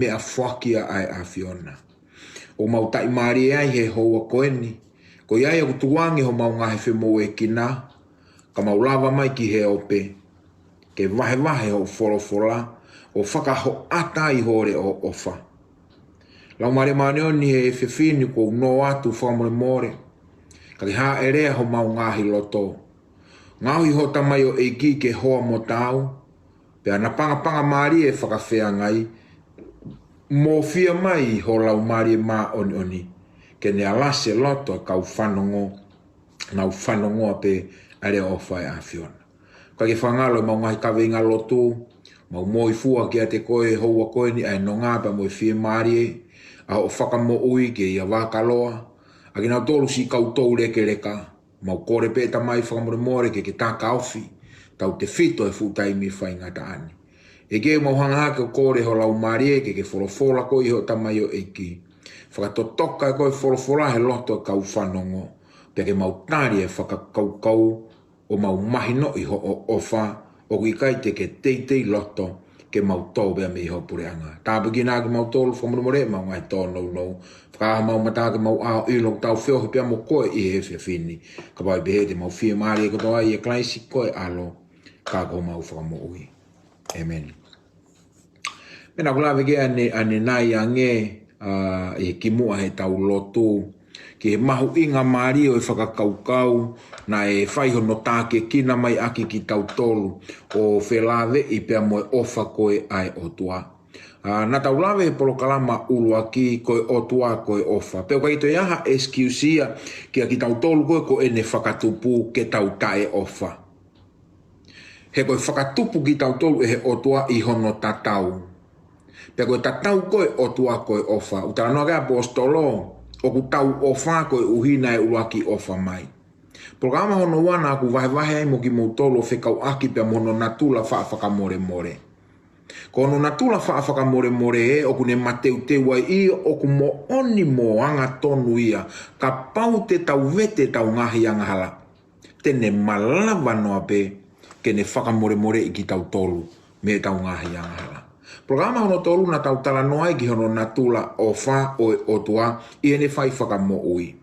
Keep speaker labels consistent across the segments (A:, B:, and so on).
A: me a whakia ai a Fiona. O mau tai maari ai he hoa koeni. Ko iai aku tuangi ho mau ngahe whemo e kina. Ka mau lava mai ki he ope. Ke vahe ho wholofola. O whakaho ata i hore o ofa. Lau mare maneo ni he whiwhini ko no atu whamore more. Ka ki haa erea ho mau ngahi loto. Ngahi ho tamai o e ki ke hoa mo tau. Pea na panga maari e whakawhea ngai. Mo fia mai ho lau mari ma oni ke ne alase loto kau whanongo na whanongo pe are ofa a Fiona. Ka ke whangalo mau ngai kawe inga loto mau moi fua ke te koe hoa koe ni ai no ngā pa moi fia mari a o whakamo ui ke ia wakaloa a kina tolu si kau tau reke reka mau kore pe tamai whakamore more ke taka ofi tau te fito e futai mi whaingata ani. E ke mau hanga ke kore ho lau marie ke wholofola ko i ho tamai o eiki. Whakatotoka ko i wholofola he loto kau whanongo. Pea ke mau tari e whakakaukau o mau mahino i ho o ofa o kui kai te ke teitei loto ke mau tau bea me i ho pureanga. Tāpiki nā ke mau tolu whamurumore mau ngai tō nou. Whakaha mau mata ke mau ao ilo tau whiohi pia mo koe i he whiawhini. Ka pai behe te mau whia marie ko toa i e klaisi koe alo ka ko mau whakamo ui. Amen. Mena kula veke ane nai ange e ki mua he tau loto. Ki he mahu inga maari o e whakakaukau na e whaiho no tāke kina mai aki ki tau tolu o whelawe i pia moe ofa koe ai o tua. Na tau lawe he polokalama ulu aki koe o tua koe ofa. Peo kai to iaha SQC-a ki a ki tau tolu koe ko ene whakatupu ke tau tae ofa. He koe whakatupu ki tau tolu e he o tua i hono tatau. Pea koe tatau koe o tua koe ofa. Utara noa kea apostolo, o ku tau ofa koe uhina e uaki ofa mai. Programa hono wana aku vahe ai mo ki moutolo whekau aki pea mono natula whaafaka more. Ko no natula whaafaka more e o ku ne mateu te wai i o ku mo oni mo anga tonu ia. Ka pau te tau vete tau ngahi angahala. Tene malawa noa pe ke ne whakamore i ki tau tolu me tau ngahi angahala. Programa hono tolu na tau tala noai ki hono natula o wha o e otua i ene whai whakamo ui.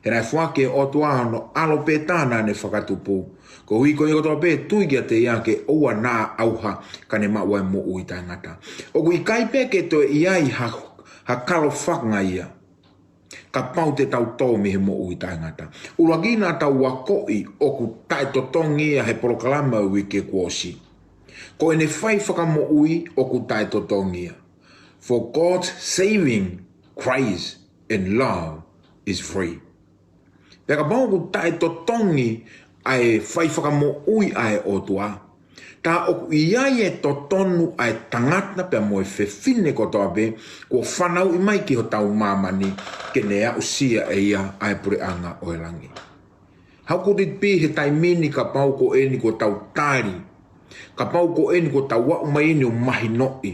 A: He rai whake otua hono alo pe tāna ne whakatupu. Ko hui ko i kotoa pe tui kia te ia ke oua nā auha ka ne maua e mo ui tangata. O kui kai pe ke to iai ha kalo whaknga ia. Ka pau te tau tau mi he mo ui tangata. Uragina tau wakoi o ku tae totongi ia he porokalama ui ke kuosi. Ko ene whai whakamo ui o ku tae totongia. For God's saving grace and love is free. Peka pao ku tae totongi ai whai whakamo ui ai o tua. Ta oku iai e totonu ai tangata pia moe whewhine ko toa pe ko whanau i mai ki ho tau mamani ke nea usia e ia ai pureanga o elangi. How could it be he taimini ka pau ko eni ko tau tari? Ka pau ko eni ko tau wau mai ni o mahi noi.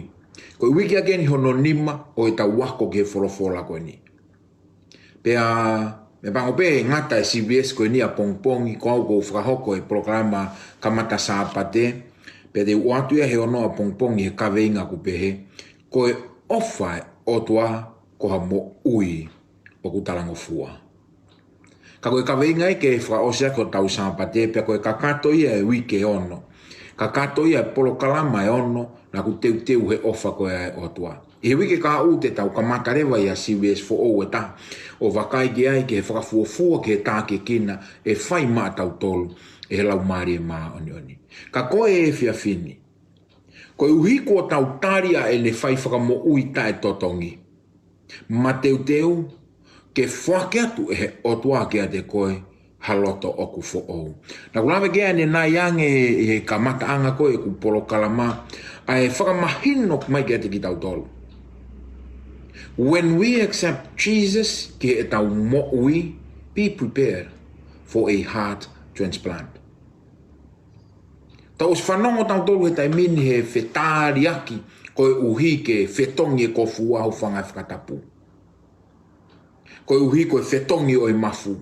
A: Ko i wiki ageni hono nima o e tau wako ke wholofola ko ni. Pea me pango pe ngata e CBS ko ni a pongpongi ko au ko whakahoko e programa kamata sāpate. Pea te uatu ia he ono a pongpongi he kaweinga ku pehe. Ko e ofa o tua ko ha mo ui o ku talango fua. Ka koe kaweinga i ke whaosea ko tau sāpate. Pea koe kakato ia e wike ono. Ka kato ia polo kalama e ono na ku teu he ofa koe ai o tua. I he wike ka ute tau ka matarewa ia CBS fo o e ta. O wakai ki ai ke he whakafuafua ke he tāke kina e whai maa tau tolu e he lau maari e maa oni. Ka koe e whiawhini. Koe uhi kua tau taria e le whai whakamo ui tae totongi. Ma teu ke whake atu e he o tua ke a te koe haloto oku fo ou. Na kulawe kea ne nā iange he ka mataanga koe ku polo kalama ai whakamahino mai kia te ki tau tolu. When we accept Jesus ki e tau mo ui, be prepared for a heart transplant. Tau os whanongo tau tolu he tai mini he whetari aki koe uhi ke whetongi e kofu au whangai whakatapu. Koe uhi koe whetongi o i mafu.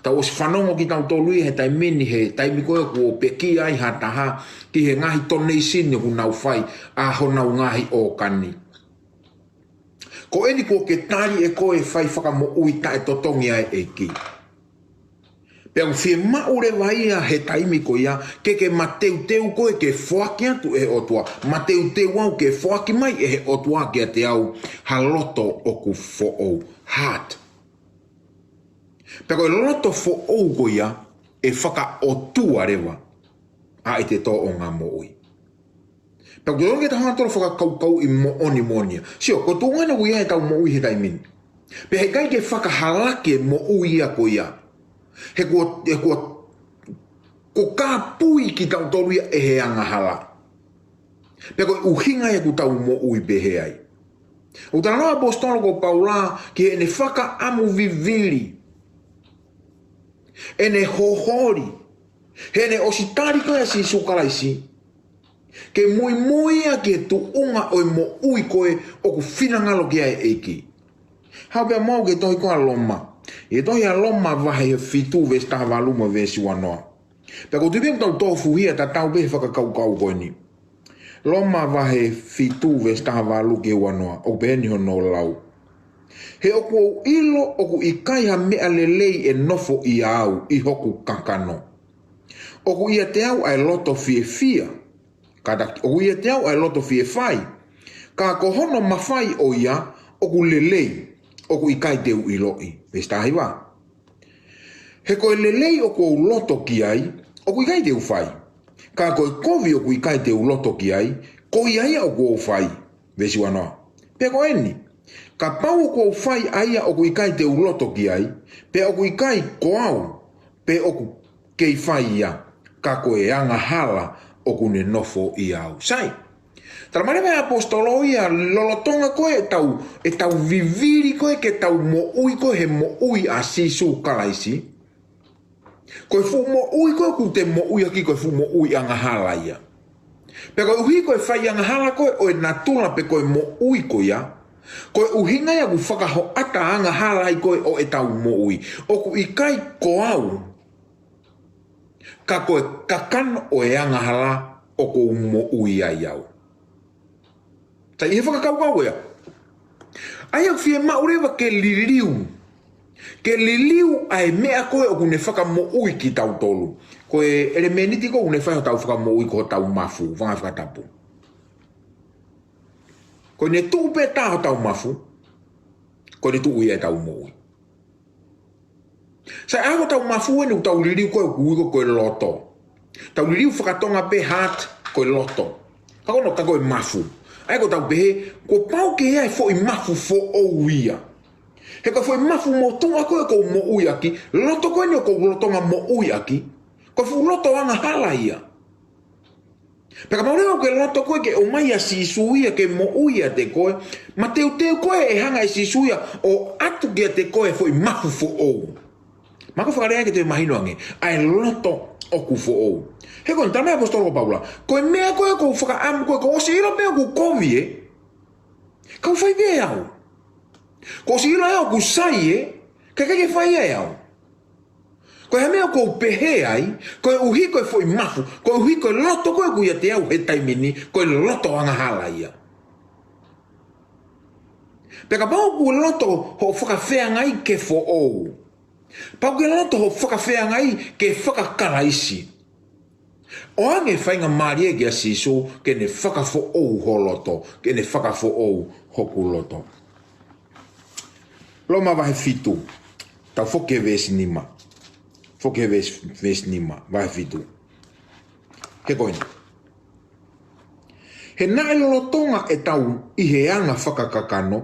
A: Ta os whanongo ki tau tolu he tai mini he taimi koe ku o peki ai hataha ki he ngahi tonei sini hu nau whai a ho nau ngahi o kani. Ko eni ko ke tali e ko e fai whakamo ui ta e totongi ai e ki. Pea u fie maure vai a he taimi ko ia, ke mateu teu ko e ke whaki atu e otua. Mateu teu au ke whaki mai e he otua ke te au haloto o ku fo'ou. Heart. Pea ko e loto fo'ou ko ia e whaka otua rewa a i te tō o ngā mo ui. Pea ko ronge ta hātoro whaka kau i mo oni monia. Sio, ko tō ngana ui e tau mo ui he taimini. Pea he kai ke whaka halake mo ui ia ko ia. He kua ko ka pui ki tau toru ia e he anga hala. Pea ko uhinga e ku tau mo ui behe ai. O tana noa apostolo ko Paula ki e ne whaka amu vivili. E ne hohori. He ne ositari koe si sukalaisi. Ke mui a ki e tu unga o mo ui koe o ku whinangalo ki ai eiki. Hau pia mau ke tohi koa loma. E tohi a loma vahe fitu ves taha waluma vesi wanoa. Pea ko tupia tau tofu hia ta tau behe whakakau koe ni. Loma vahe fitu ves taha walu ke wanoa. O beni ho no lau. He oku o ilo oku i kai ha mea lelei e nofo i au i hoku kakano. Oku ia te au ai loto fie fia. Oku ia te au ai loto fie fai. Ka kohono mawhai o ia oku lelei. Oku i kai teu i loi. Pestahi wa. He koe lelei oku o loto ki ai. Oku i kai teu fai. Ka koe kovi oku i kai teu loto ki ai. Ko i aia oku o fai. Vesi wanoa. Pe ko eni. Ka pau oku o fai aia oku i kai teu loto ki ai. Pe oku i kai ko au. Pe oku kei fai ia. Ka koe anga hala oku ne nofo i au. Sai. Tara mare mai apostolo ia lolotonga koe e tau viviri koe ke tau mo ui koe he mo ui a sisu kalaisi. Koe fu mo ui koe ku te mo ui aki koe fu mo ui anga hala ia. Pe koe uhi koe fai anga hala koe o e natula pe koe mo ui koe ia. Koe uhinga ia ku whakaho ata anga hala i koe o e tau mo ui. O ku i kai ko au. Ka koe kakano o e anga hala o ko mo ui ai au. Ta i he whakakau ia. Ai au fie maurewa ke liliu. Ke liliu ai mea koe o kune whakamo ui ki tau tolu. Koe ere meniti ko kune whaio tau whakamo ui ko tau mafu. Wanga whakatapu. Koe ne tuu pe taho tau mafu. Koe ne tuu ia tau mo ui. Sa ako tau mafu ene tau liliu koe kuiko koe loto. Tau liliu whakatonga pe heart koe loto. Kakono ka koe mafu. Ai ko tau pehe, ko pau ke ai fo i mafu fo o uia. He ko fo i mafu mo tonga koe ko mo ui aki, loto koe ni ko lotonga mo ui aki, ko fu loto anga hala ia. Peka maureo ke loto koe ke o mai a sisuia ke mo uia te koe, ma teu koe e hanga e sisuia o atu kia te koe fo i mafu fo o. Mako whakarea ke te mahino ange, ai loto oku fo o. He koe ntamea apostolo Paula, koe mea koe ko whakaamu koe, ko osi ilo mea ku kovi e, kau whai mea au. Ko osi ilo eo ku sai e, kake whai e au. Koe he mea ko pehe ai, koe uhi koe fo i mafu, koe uhi koe loto koe ku ia te au he taimini, koe loto anga hala ia. Peka pao ku loto ho whakawhea ngai ke fo o. Pau ke loto ho whakawhea ngai ke whakakaraisi. O ange whainga maria ki a siso ke ne whakafo ou ho loto, ke ne whakafo ou hoku loto. Loma vahe fitu, tau whoke ves nima. Whoke ves nima, vahe fitu. Ke koina. He nae lotonga e tau i he anga whakakakano,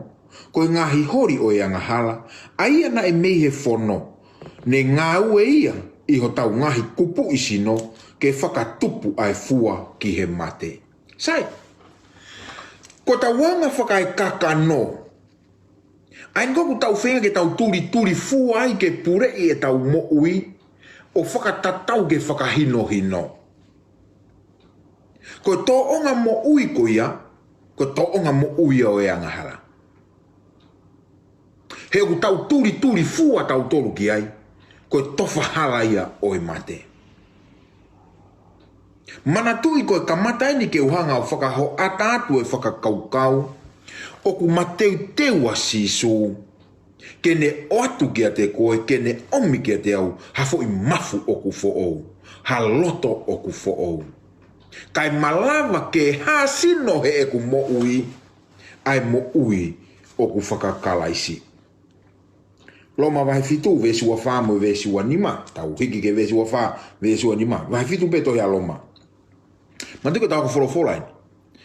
A: koe ngahi hori o e anga hala, a ia na e mei he whono, ne ngā ue ia i ho tau ngahi kupu isino, ke whakatupu ai fua ki he mate. Sai, ko tau wanga whakai kakano, ain koku tau whenga ke tau turi fua ai ke pure i e tau mo ui, o whakatatau ke whakahino hino. Ko tō onga mo ui ko ia, ko tō onga mo ui o e angahara. He ku tau turi fua tau toru ki ai, ko tofa hala ia o e mate. Mana tui koe kamata ni ke uhanga o whakaho ata atu e whakakaukau. Oku mateu teua sisu. Kene oatu kia te koe, kene omi kia te au, hafo I mafu oku fo ou. Ha loto oku fo ou. Kai malava ke hasino he eku mo ui, ai mo ui oku whakakalaisi. Loma vai fitu vesi wa famo vesi wa nima, tau hiki ke vesi wa fa vesi wa nima. Vai fitu peto ya loma. Mantuko tau ko folo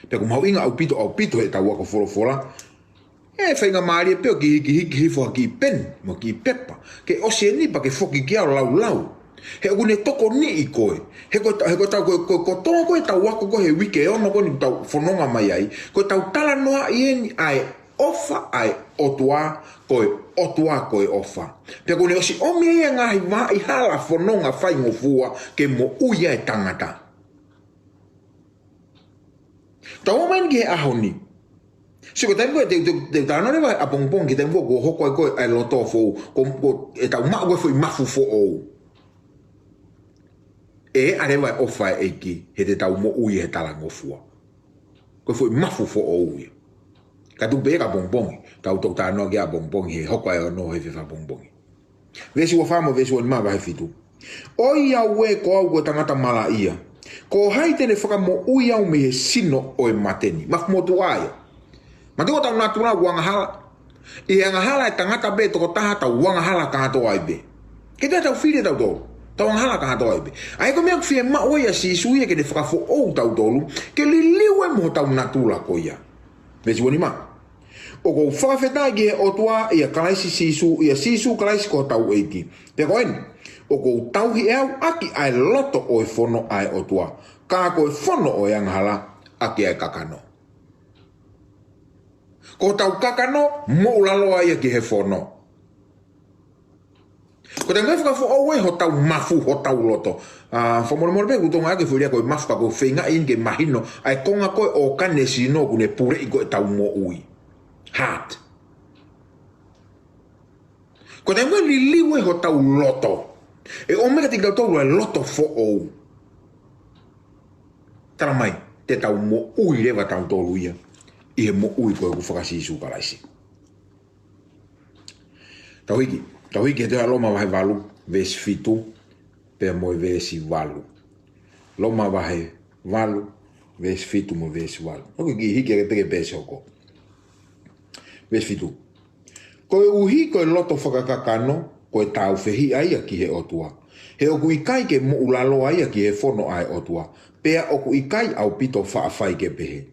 A: Peko mau inga au pito he tau ako folo. Whainga maari e peo ki hiki hifo haki pen, mo ki pepa. Ke ose nipa ke foki ki au lau. He oku ne toko ni I koe. He ko tau ko tonga koe tau wako koe he wike ono koe ni tau whanonga mai ai. Ko tau tala noa I eni ai ofa ai otua koe ofa. Peko ne osi omi ea ngahi maa I hala whanonga whaingo fua ke mo uia e tangata. Tau main ki he aho ni. Siko tempo te tano ne vai apongpong ki tempo ko hoko koe ai loto fo ko e tau maa koe foi mafu fo ou. E are vai ofa e ki he te tau mo ui he talango fua. Koe foi mafu fo ou. Ka tu pe ka pongpong tau tok tano ki a pongpong he hoko ai no he fa pongpong. Vesi wa famo vesi wa ma vai fitu. Oi ya we ko au ko tangata mala ia. Ko hai tene whaka mo ui au me he sino o e mateni. Mafu mo tu aia. Matiko tau natuna wanga hala. I anga hala e tangata be toko taha tau wanga hala kahato ai be. Kete tau whire tau tolu. Tau wanga hala kahato ai be. Ai ko mea whie ma oia si suia ke ne whakafo ou tau tolu. Ke li liwe mo tau natula ko ia. Vesi wani ma. O ko whakawhetai ki he otua ia kalaisi sisu. Ia sisu kalaisi ko tau eiki. Peko eni. O ko tau hi eau aki ai loto o e fono ai otua. Ka ko e fono o e anga hala aki ai kakano. Ko tau kakano, mo ulalo ai ki he fono. Ko te ngawhi ka fo owe ho tau mafu ho tau loto. Whamoremore pe kutonga ake furia koe mafu ka koe whenga in ke mahino. Ai konga koe o kane sino kune pure I koe tau mo ui. Heart. Ko te ngawhi liwe ho tau loto. E omega tika tau e loto fo ou. Tara mai, te tau mo ui rewa tau tolu ia. I he mo ui koe ku whakasisu kalaisi. Tau hiki he te loma wahe walu, vesi fitu, pea moe vesi walu. Loma wahe walu, vesi fitu mo vesi walu. Oke ki hiki ake peke pese hoko. Vesi fitu. Koe uhi koe loto whakakakano, koe tau whehi aia ki he otua. He oku ikai ke mo ulalo aia ki he fono ai otua. Pea oku ikai au pito whaafai ke pehe.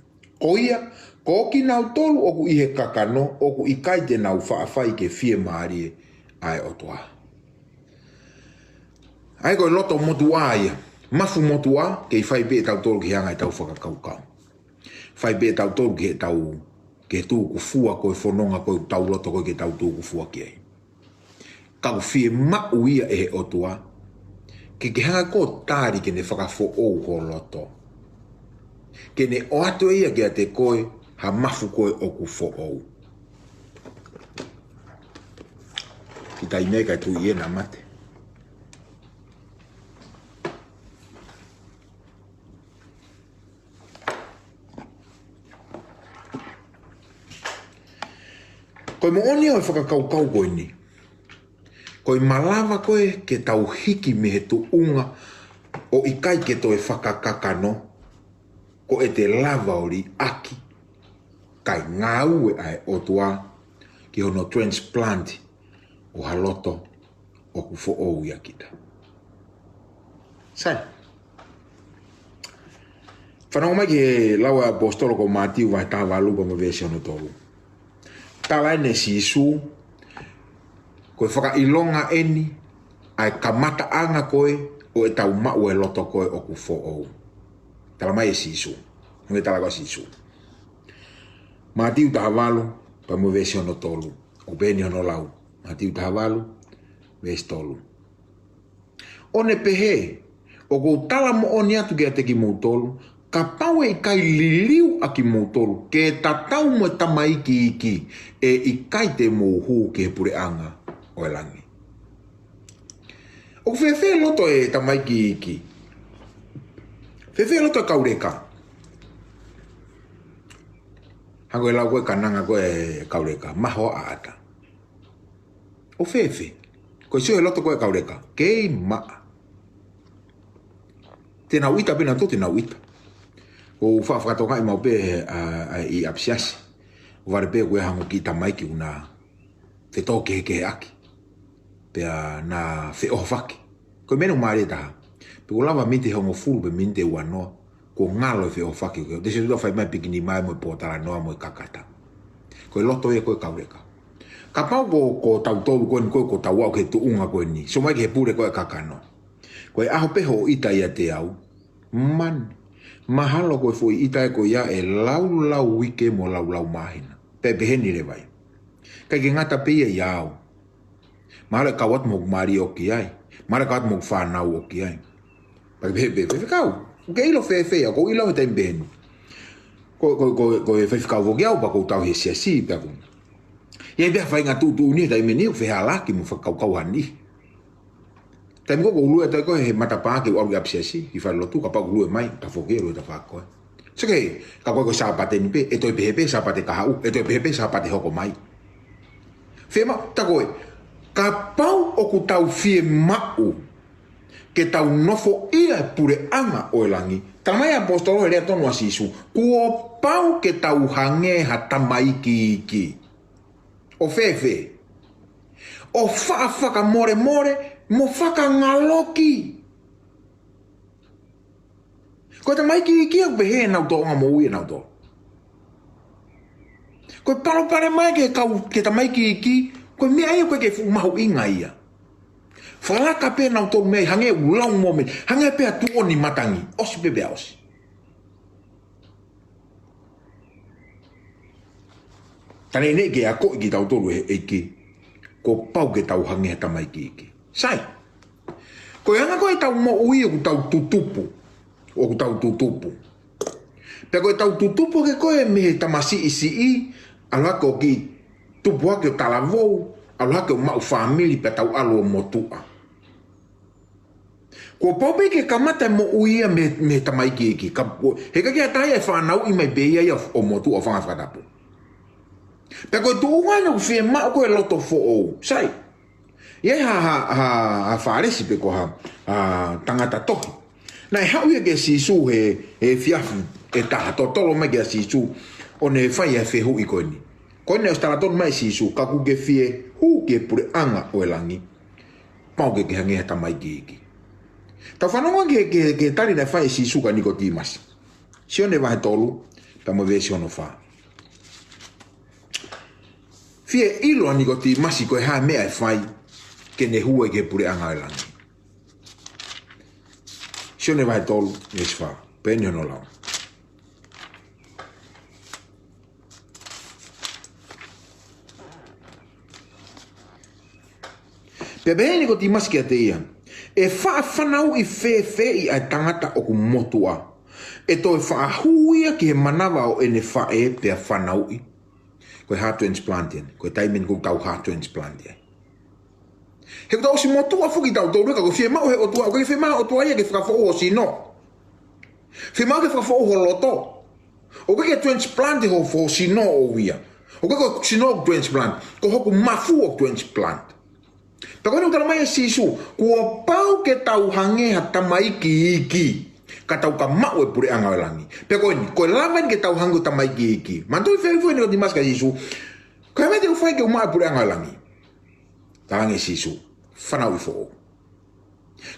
A: Koia, ko ki nau tolu oku I he kakano, oku ikai te nau whaafai ke fie maari ai otua. Ai koe loto motua ia. Mafu motua ke I whai pe tau tolu ki hanga I tau whakakaukau. Whai pe tau tolu ki he tau ke tū ku fua koe whanonga koe tau loto koe ke tau tū ku fua ki ai. Kau fie mau ia e he otua. Ke hanga ko tāri ke ne whakafo ou ho loto. Ke ne o ato ia ki a te koe ha mafu koe oku fo ou. Ki tai mea kai tu I na mate. Koe mo oni au whakakaukau koe ni. Koe malava koe ke tau hiki me he tu unga o ikai ke to e whakakakano ko e te lava ori aki kai ngau e ai otua ki hono transplant o haloto o ku fo ou ia kita. Sai. Whanau mai ke lawa apostolo ko Matiu vai tā walupa ma vesi ono tolu. Tala ene sisu koe whakailonga eni ai kamata anga koe o e tau mau e loto koe o ku fo ou. Tala mai e sisu. Nge tala koe sisu. Matiu tahavalu pa mo vesi ono tolu. O beni ono lau. Matiu tahavalu vesi tolu. One pehe o kou tala mo oni atu ke ateki mou tolu. Ka pau e kai liliu a ki mou tolu. Ke tatau mo tamai ki iki. E ikai te mou huu ke pure anga o e langi. O whewhe loto e tamai ki iki. Whewhe loto e kaureka. Hango e lau koe kananga koe kaureka. Maho aata. O fefe. Koe sio e loto koe kaureka. Kei maa. Te nau ita pena to te nau ita. O whakatoka i mau pe i apsiasi. O vare pe koe hango ki tamaiki una te toke ke aki. Pea na fe o whaki. Koe menu maare taha. Pe o lava mite hongo fulu pe minte uanoa. Ko ngalo fe o whaki. Te se tuta whai mai pikini mai mo potara noa mo i kakata. Koe loto e koe kaureka. Ka pau ko tau tolu koe ni koe ko tau au ke tu unga koe ni. So mai ke he pure koe kakano. Koe aho peho o ita ia te au. Man. Mahalo koe fo ita e koe ia e lau wike mo lau mahina. Pepe heni le vai. Kai ke ngata pia ia au. Mahalo e kawat mo kumari o ki ai. Mahalo e kawat mo kufānau o ki ai. Pepe kau. Ke ilo fe ko ilo te ben. Ko fe kau vo giau pa ko tau he si pa ko. Ye be fa nga tu ni dai meni fe hala ki mo fa kau hani. Tai mo ko lu e ko he mata pa ke o gap si i fa lo tu ka pa lu e mai ka fo ke lo ta fa ko. Seke ka ko sa pa te ni pe e to be sa pa te ka hau e to be sa pa te hoko mai. Fe ma ta ko ka pau o ku tau fie mau ke tau nofo ia pure anga o elangi. Tamai apostolo he rea tonu asisu. Kuo pau ke tau hange ha tamai ki. O fefe. O whaafaka more mo whaka ngaloki. Ko tamai ki au behe nau to onga mo ui nau to. Ko palo pare mai ke tamai ki. Ko mea ia koe ke fu mahu inga ia. Whalaka pe nau tō mei, hange ulau momen, hange pe atu oni matangi, osi bebe osi. Tane ne ke ako iki tau tolu e ki, ko pau ke tau hange hata mai ki iki. Sai, ko hanga koe tau mo ui o ku tau tutupu. Pe koe tau tutupu ke koe me he tamasi isi i, alua ko ki tupu hake o talavou, alua ke o mau family pe tau alo o motua. Ko pope ke kamata mo uia me tamai ki. He ka kia taia e whanau i mai beia ia o motu o whangawhatapu. Pe koe tu uana ku whie mao koe loto fo ou. Sai. Ie ha whaaresi pe ko ha tangata tohi. Nai hau ia ke sisu he fiafu e taha tolo mai ke sisu o ne whai e whehu i koe ni. Koe ne o staraton mai sisu kaku ke whie hu ke pure anga o elangi. Pau ke hange hata mai ki. Tau whanonga ke tari na whae si suka Nikotimasi. Sio ne wahe tolu, pa mo vesi ono wha. Fie ilo a Nikotimasi koe haa mea e whai, ke ne hua ke pure anga e langi. Sio ne wahe tolu, vesi wha, pe ni ono lau. Pe behe Nikotimasi ke te ia, e whanau i i ai tangata o ku motua. E to e whaahuia ki he manawa o ene whae pe a whanau i. Koe heart transplant ian. Koe taimen kou tau heart transplant ian. He kutau si motua fuki tau tau reka ko whie mau he o tua. Koe whie mau o tua ia ke whakafo o sino. Whie mau ke whakafo o loto. O koe ke transplant ho fo sino o wia. O koe ko sino transplant. Ko hoku mafu o transplant. Ta koe nukara mai e sisu, kua pau ke tau hange ha tamai ki iki. Ka tau ka mau e pure anga langi. Pe koe ni, koe lawan ke tau hangu tamai ki iki. Mantoi whai Nikotimasi ka sisu, koe mai te ufai ke umai pure anga langi. Ta hange sisu, whanau i foo.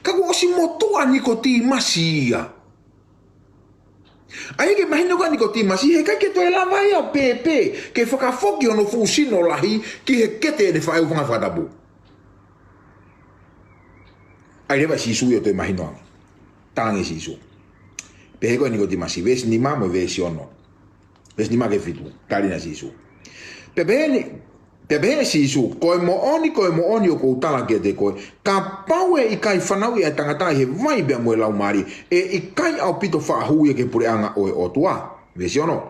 A: Ka kua osi motua Nikotimasi ia. Ai ke mahino ka Nikotimasi, he kai ke toi lawa ia pepe, ke whakafoki ono fusino lahi, ki he kete ne whae ufanga whatabu. Ai rewa sisu yo to imagino ang. Tangi sisu. Pehe koe Nikotimasi. Ves ni mamo ves ono. Ves ni ma ke fitu. Tari na sisu. Pehe sisu. Koe mo oni o kou tala kia te koe. Ka paue i kai whanau i a tangatai he vai bea moe lau mari. E i kai au pito whaahui ke pure anga oe o tua. Ves ono.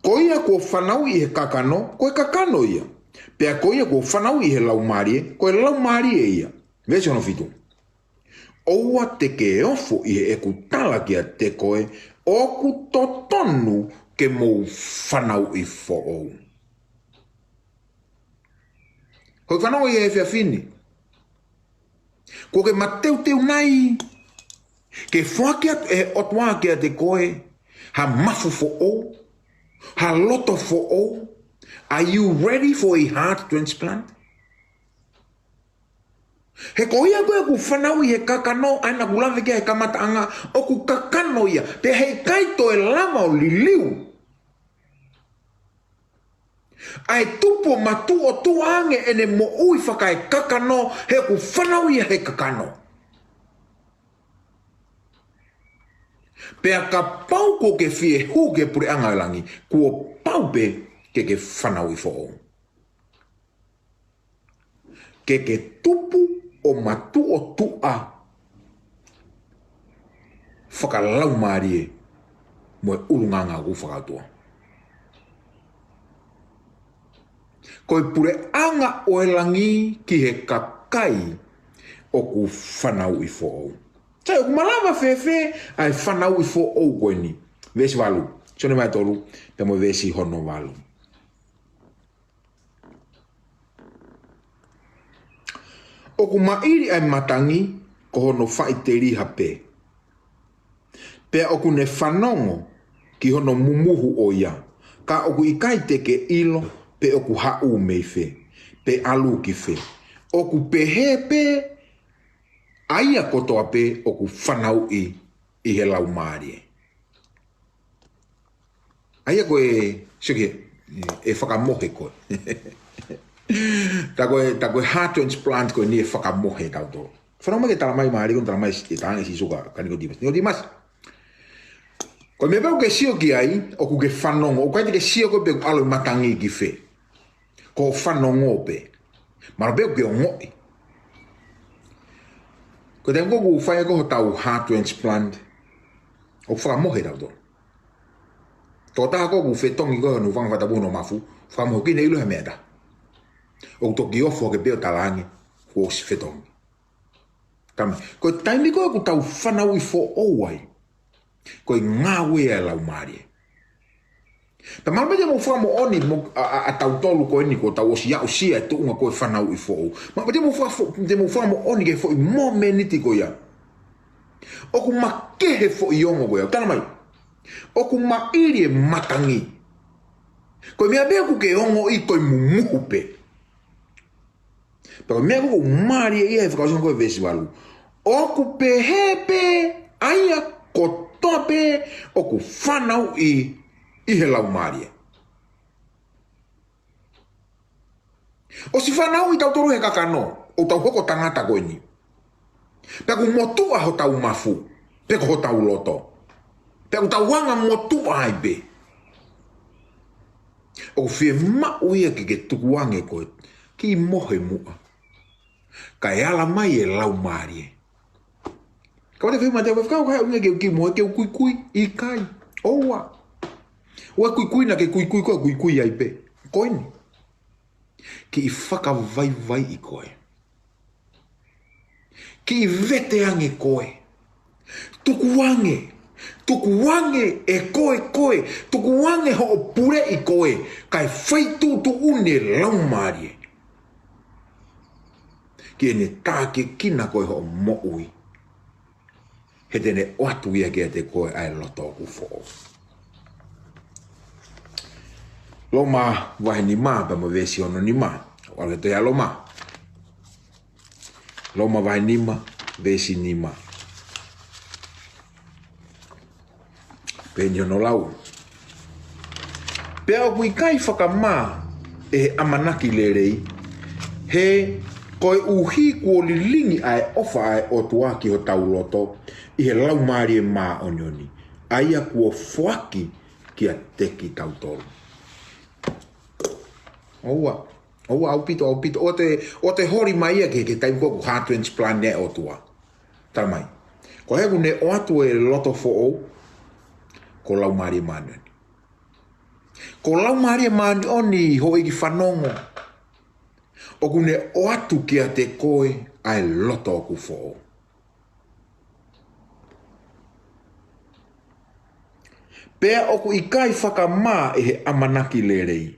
A: Koe ia ko whanau i he kakano. Koe kakano ia. Pea koe ia ko whanau i he lau mari. Koe lau mari e ia. Ves ono fitu. Oua te ke ofo i e ku tala kia te koe, o ku totonu ke mo whanau I fo o. Hoi whanau I e whia whini. Ko ke mateu teu nai, ke whakia e otua kia te koe, ha mafu fo o, ha loto fo o. Are you ready for a heart transplant? He ko ia koe ku whanau I he kakano, aina ku lawe kia he kamataanga, o ku kakano ia, pe hei kaito e lama o liliu. Ai tupo matu o tuange ene mo ui whakai kakano, he ku whanau ia he kakano. Pea ka pau ko ke fie hu ke pure anga langi, kua pau pe ke whanau I fo. Ke tupu o matu o tua whakalau marie mo e urunganga ku whakatua. Ko pure anga o e langi ki he kakai o ku whanau I fo. Sai o malava fefe ai whanau I fo o koe ni. Vesi walu. Sone mai tolu. Pe mo vesi hono walu. O ku mairi ai matangi ko hono whaiteri hape. Pe o ku ne whanongo ki hono mumuhu o ia. Ka o ku ikai teke ilo pe o ku hau meife. Pe alu ki fe. O ku pehepe aia kotoa pe o ku whanau I he lau maari. Aia koe, sike, e whakamohe koe. Ta koe heart transplant koe ni e whakamohe tau tō. Whanau ke talamai maari kon talamai e tāne si suka kaniko dimas. Niko dimas. Koe me pau ke sio ki ai, o ku ke whanongo, o kaiti ke sio koe pe alo matangi ki fe. Ko whanongo pe. Mara pe ke o ngoi. Ko te ngoku whaia koho tau heart transplant, o whakamohe tau tō. Tō taha koku whetongi koho nu whangawhata no mafu, whakamohe kine ilu he mea ta. O toki ofo ke peo talangi, o si whetongi. Tame, ko taimi koe ku tau whanau I fo ouai, ko ngā wea lau maari. Ta marapete mo whakamo oni a tau tolu koe ni ko tau osi au sia e tuunga koe whanau I fo ou. Marapete mo whakamo oni ke fo I mo meniti koe ia. O ku makehe fo I ongo koe, tana mai. O ku mairi e matangi. Koe mea bea ku ke ongo I koe mumuhu pe. Pero mea ku maari e ia e whakausanga koe vesi walu. O ku pehepe aia kotoa pe o ku whanau I he lau maari. O si whanau I tau toru he kakano, o tau hoko tangata koe ni. Pea ku motua ho tau mafu, pe ko ho tau loto. Pea ku tau wanga motua ai pe. O fie mau ia ke tukuange koe, ki mohe mua. Kai ala mai e lau maari. Ka wate whima te wafkau kai unga ki mohe ke kui I kai. Oua. Ua kui na ke kui koe kui ai pe. Koe ni. Ki I whaka vai I koe. Ki I vete ange koe. Tukuange e koe. Tukuange ho pure I koe. Kai whaitu tu une lau maari. Ki ene tāke kina koe ho mo ui. He tene oatu ia kia te koe ai loto ku fo. Loma wahe ni maa pa ma vesi ono ni maa. Wale to ya loma. Loma wahe ni maa, vesi ni maa. Peni ono lau. Pea o kui kai whakamaa e amanaki lerei. He koe uhi kuo lilingi ai ofa ai o tuaki ho tau loto. I he lau maari e maa onioni. Aia kuo fuaki ki a teki tau tolu. Oua au pito. O te hori mai ia ke taim koku heart transplant ne o tua. Tara mai. Ko heku ne o atu e loto fo ou. Ko lau maari e maa onioni. Ko lau maari e maa onioni ho eki whanongo. O kune o atu ki a te koe ai loto ku fo ou. Pe Pea oku I kai whakamā e he amanaki lerei.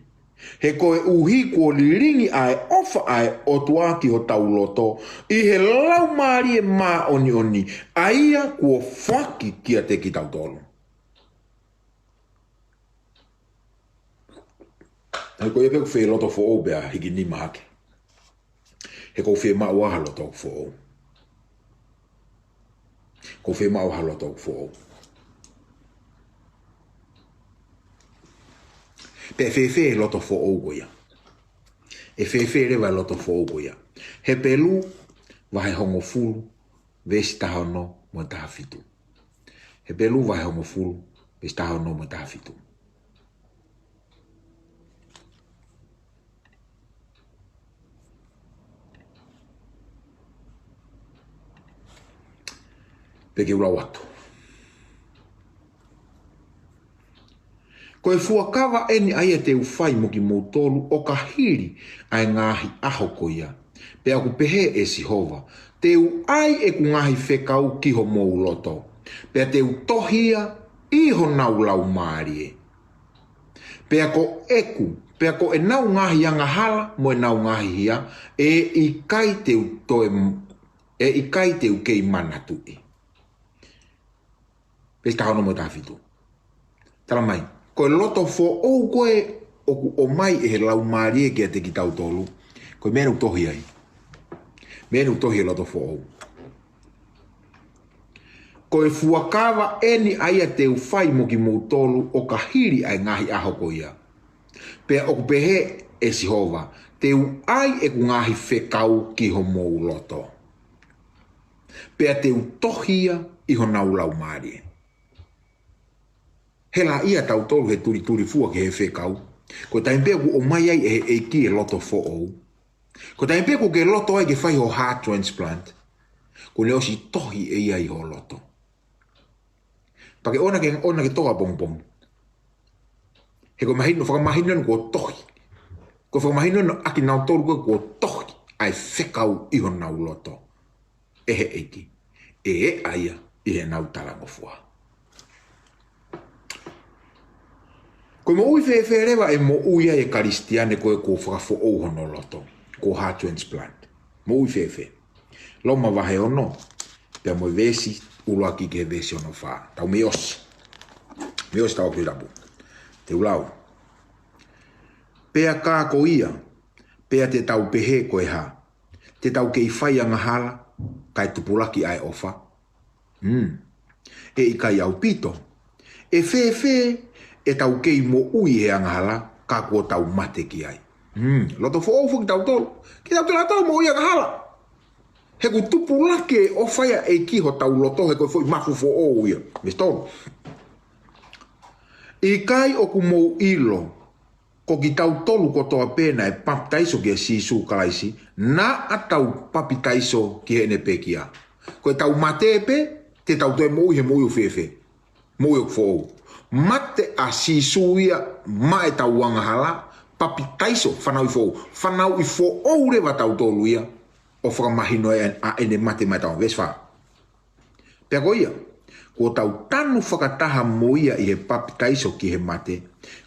A: He koe uhi kua liringi ai ofa ai o tuaki ho tau loto. I he lau maari e mā oni oni. Aia kua whaki kia te ki tau tolu. He koe epe ku whee loto fo o bea hiki ni mahake. He koe whee maa waha loto fo o. Koe whee maa waha loto fo o. Pe whee loto fo o goia. E whee rewa loto fo o goia. He pelu wahe hongo fulu vesi taha no mo taha fitu. He pelu wahe hongo fulu vesi taha no mo taha fitu. Peke ura watu. Koe fuakawa eni aia te uwhai mo ki moutolu o ka hiri ai ngahi aho koia. Pe aku pehe e Sihova. Te u ai e ku ngahi whekau ki ho mou loto. Pe te u tohia I ho nau lau maarie. Pe ako eku. Pe ako e nau ngahi anga hala mo e nau ngahi hia. E I kai te u toe. E I kai te u kei manatui. Pe sta hono mo ta fitu. Tala mai. Koe loto fo o koe o mai e he lau maarie kia te ki tau tolu. Koe menu tohi ai. Menu tohi loto fo o. Koe fuakawa eni aia te uwhai mo ki moutolu o ka hiri ai ngahi aho koia. Pea oku pehe e Sihova. Te u ai e ku ngahi whekau ki ho mou loto. Pea te u tohia I ho nau lau maarie. Hela ia tau tolu he turi fua ke he whekau. Ko taimpe ku o mai ai e ki e loto fo o. Ko taimpe ku ke loto ai ke whai ho heart transplant. Ko leo si tohi e ia I ho loto. Pake ona ke toa pong. He ko mahino, whakamahino ko tohi. Ko whakamahino no aki nau tolu ko tohi ai whekau I ho nau loto. Ehe eiki. E aia I he nau talango fua. Ko mo ui whee rewa e mo ui ai e karistiane koe ko whakafo o hono loto. Ko heart transplant. Mo ui whee. Loma wahe ono. Pea mo vesi uruaki ke vesi ono wha. Tau me osi. Me osi tau kirapu. Te ulau. Pea kā ko ia. Pea te tau pehe koe ha. Te tau kei whai anga hala. Kai tupulaki ai ofa. E I kai au pito. E whee. E tau kei mo ui he angahala, ka kua tau mate ki ai. Loto fo ofu ki tau tolu. Ki tau tolu mo ui angahala. He ku tupu lake o whaia e ki ho tau loto he koe fo I mafu fo o uia. Mistonu. I kai o ku mou ilo, ko ki tau tolu ko toa pēna e papitaiso ki e sisu kalaisi, na a tau papitaiso ki he ne pekia. Koe tau mate pe, te tau toe mo ui he mo ui whewhe. Mo ui fo o. Mate a sisuia mai tau angahala papitaiso whanau I fo o rewa tau toluia o whakamahino a ene mate mai tau veswha. Pea ko ia, ko tau tanu whakataha moia I he papitaiso ki he mate,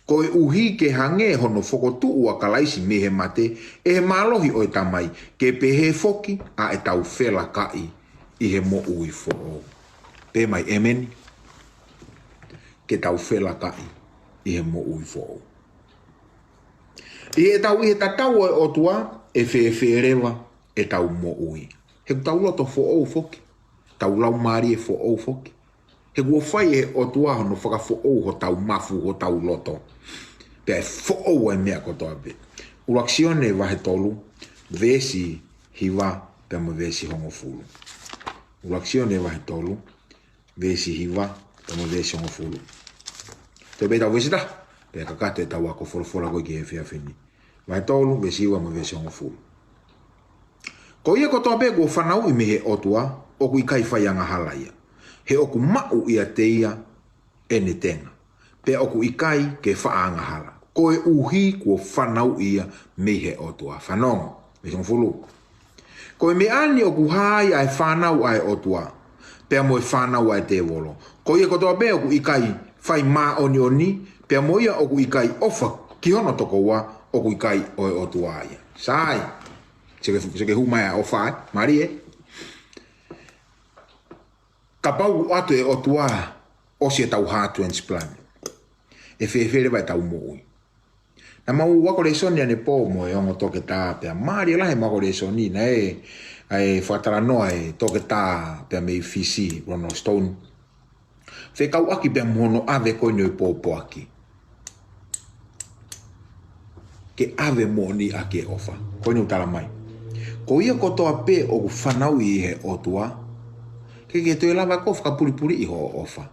A: ko e uhi ke hange hono whokotu ua kalaisi me he mate, e he malohi o e tamai, ke pehe foki a e tau whela kai I he mo ui fo o. Pe mai emeni. Ke tau whela kai I he mo ui fo. I he tau I he tatau o tua e whee rewa e tau mo ui. He tau loto fo o foki. Tau lau maari e fo o foki. He kua whai e o tua hono whaka fo o ho tau mafu ho tau loto. Pea e fo o e mea kotoa pe. Uraksione wahe tolu, vesi hiwa pea mo vesi hongo fulu. Uraksione wahe tolu, vesi hiwa pea mo vesi hongo fulu. Te beta wesita, pe kakate tau ako folofola koe ki he whea whini. Vai tolu, vesiwa mo vesi hongo fulu. Ko ia kotoa pe ko whanau I mehe otua, oku I kai whai anga halaia. He oku mau ia te ia, ene tenga. Pe oku I kai ke wha anga hala. Ko e uhi ko whanau ia mehe otua. Whanongo, vesi hongo fulu. Ko e me ani oku hai ai whanau ai otua. Pea mo e whanau ai te wolo. Ko ia kotoa pe oku I kai fai ma oni pe moia o ku ikai ofa ki hono toko wa o ku ikai o tua ia sai se ke huma o fa marie ka pau atu e o tua o se tau ha transplant e fe vai tau mo na mau wa ko le soni ane po mo e ngo toke ta pe marie la he ma ko le soni na e fatara no e toke ta pe me fisi Ronald Stone fe kau aki pe mono ave ko no po aki ke ave moni aki ofa ko no tala mai ko ia ko to ape o fanau i he o tua ke to lava ko fa puri i ho ofa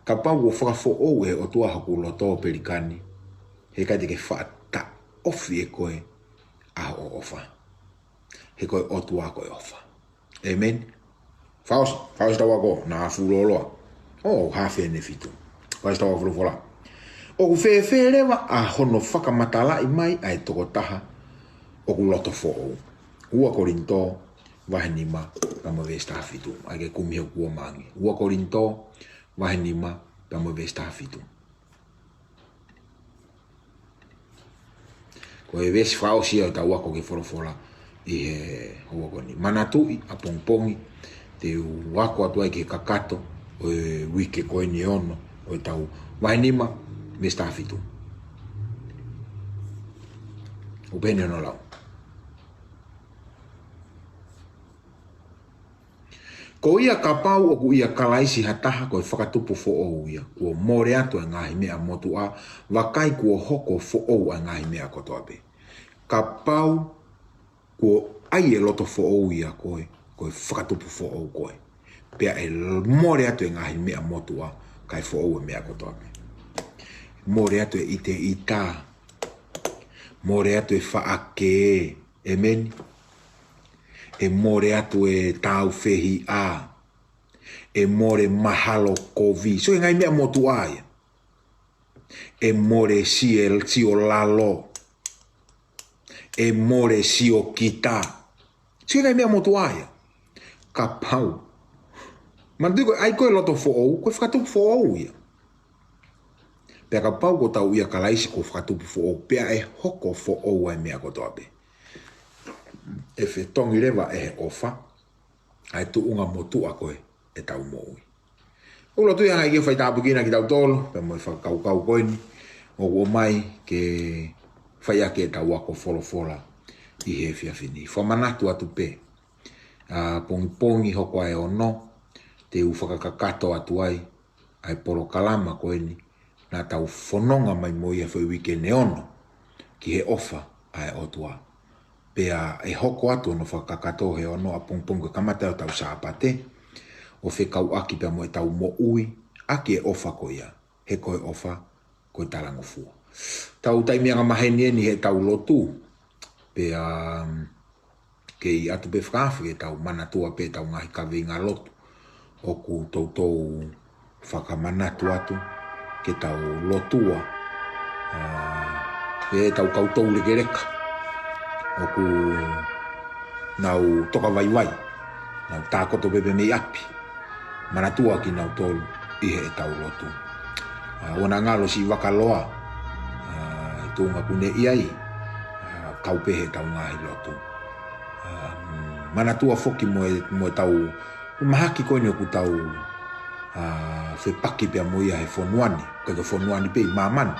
A: kapa wo fa fo o e o tua haku lo to pelikani he ka de ke fa ta ofi e koe a o ofa he koe o tua koe ofa amen faus da wago na fulolo o ha fe ne fitu faus da wago vola o fe lewa a hono faka matala i mai ai toko taha o ku loto fo o ua korinto vahenima kama vesta fitu ai ke kumi ku mangi ua korinto vahenima kama vesta fitu ko e ves faus ia ta wako ke forofola i he ua koni manatu i apongpongi te wako atu ai ke kakato o e wike koe ni ono o e tau vahenima vesta fitu o bene no lau ko ia kapau o ku ia kalaisi hataha ko whakatupu fo o ia ko more atu e ngahi mea motu a wakai ko hoko fo o a ngahi mea koto abe kapau ko ai e loto fo o ia koe ko whakatupu fo o koe pea e more atu e ngahi mea motu a kai fo o e mea koto abe more atu e ite ita more atu e whaake e meni e more atu e tau fehi a e more mahalo kovi so ngai mea motu ai e more si o lalo e more si o kita so ngai mea motu ai ka pau man digo ai ko loto fo o ko fatu fo o ia pe ka pau ko tau ia kalaisi ko fatu fo o pe e hoko fo o ai mea ko tobe e fe tongi leva e ofa ai tu unga motu a koe e tau moui o lo tu ia ngai ke fai tapu kina ki tau tolo pe mo fa kau koini o mai ke fai ake tau ako fola i he fia fini fa manatu atu pe pongi hoko ai ono te u whakakakato atu ai poro kalama koini na tau fononga mai moia fai wike neono ki he ofa ai otua pea e hoko atu no whakakato he ono a pongpongo kamata o tau saapate o whekau aki pea mo e tau mo ui aki e ofa ko ia he koe ofa koe talango fua tau taimianga mahenie ni he tau lotu pea kei atu pe whakawhi e tau manatua pe tau ngahi kawenga lotu o ku tautou whakamanatua atu ke tau lotua e tau kautou legereka o ku nau toka vai nau tākoto bebe mei api manatua ki nau tolu i he tau lotu ona ngalo si wakaloa tunga kune iai kaupe he tau ngai lotu manatua foki mo tau mahaki koine ku tau fe paki pia mo ia he fonuani ka fonuani pe maman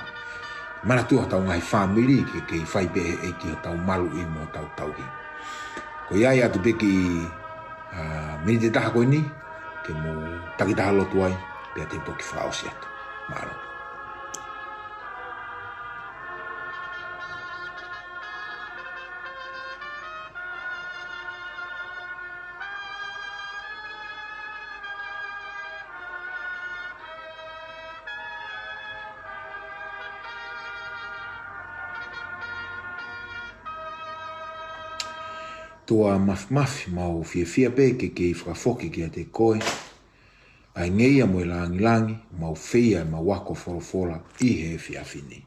A: manatua tau ngai family ke fai pe e ki tau malu i mo tau hi ko ia tu pe ki mi de ta ko ni ke mo takita lotu ai pe te poki frausi atu malo tua mafi mau fia pe ke whakafoki ki a te koe ai ngeia mo langi mau feia ma wako forofola i he fia fini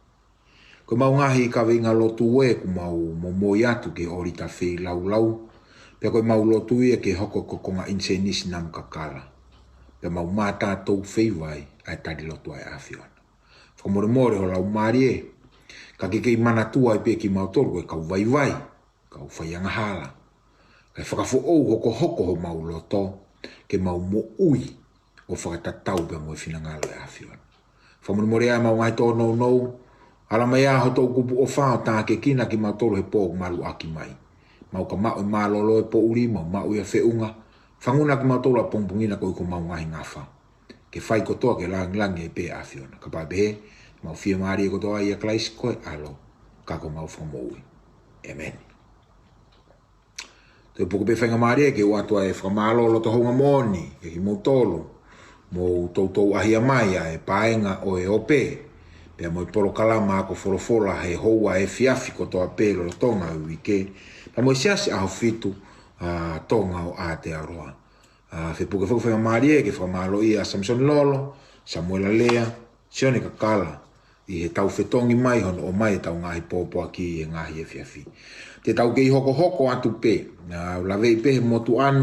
A: ko mau ngahi ka winga lotu e ku mau momoi atu ke orita fei lau pe ko mau lotu e ke hoko kokonga insenis nam kakala pe mau mata tau feiwai ai tadi lotu ai afiona. Whamore more ho lau marie, ka kei mana tua i pe ki mautoro e kau vai vai, kau whaianga hala. Kai whakafo ou hoko hoko ho mau loto, ke mau mo ui o whakatatau pe mo finangalo e afiona. Whamore more ai mau ngai tō nou nou, ala mai aho tau kupu o whao tā ke kina ki mautoro he pō malu aki mai. Mau ka mau i malolo e po uri, mau i a whiunga, whanguna ki mautoro a pongpongina ko i ko mau ngahi ngā whao. Ke whai kotoa ke langi e pe afiona. Ka pabehe, mau fia maari e kotoa i a klaisi koe alo, kako mau whamoui. Amen. Te poko pe whainga maari e ke watua e whamalolo to honga moni, ke ki mautolo, mo tautou ahia mai a e paenga o e ope, pea mo i poro kalama ako folofola he houa e fiafi kotoa pe lo tonga i wike, pa mo i siasi aho fitu tonga o Aotearoa. Whepuke whakawhenga maari e ke whamalo i a Samson Lolo, Samuela Lea, Sione Kakala, i he tau whetongi mai hono o mai tau ngahi pōpua ki e ngahi e fiafi. Te tau kei hoko hoko atu pe, lawe i pe he motu ani,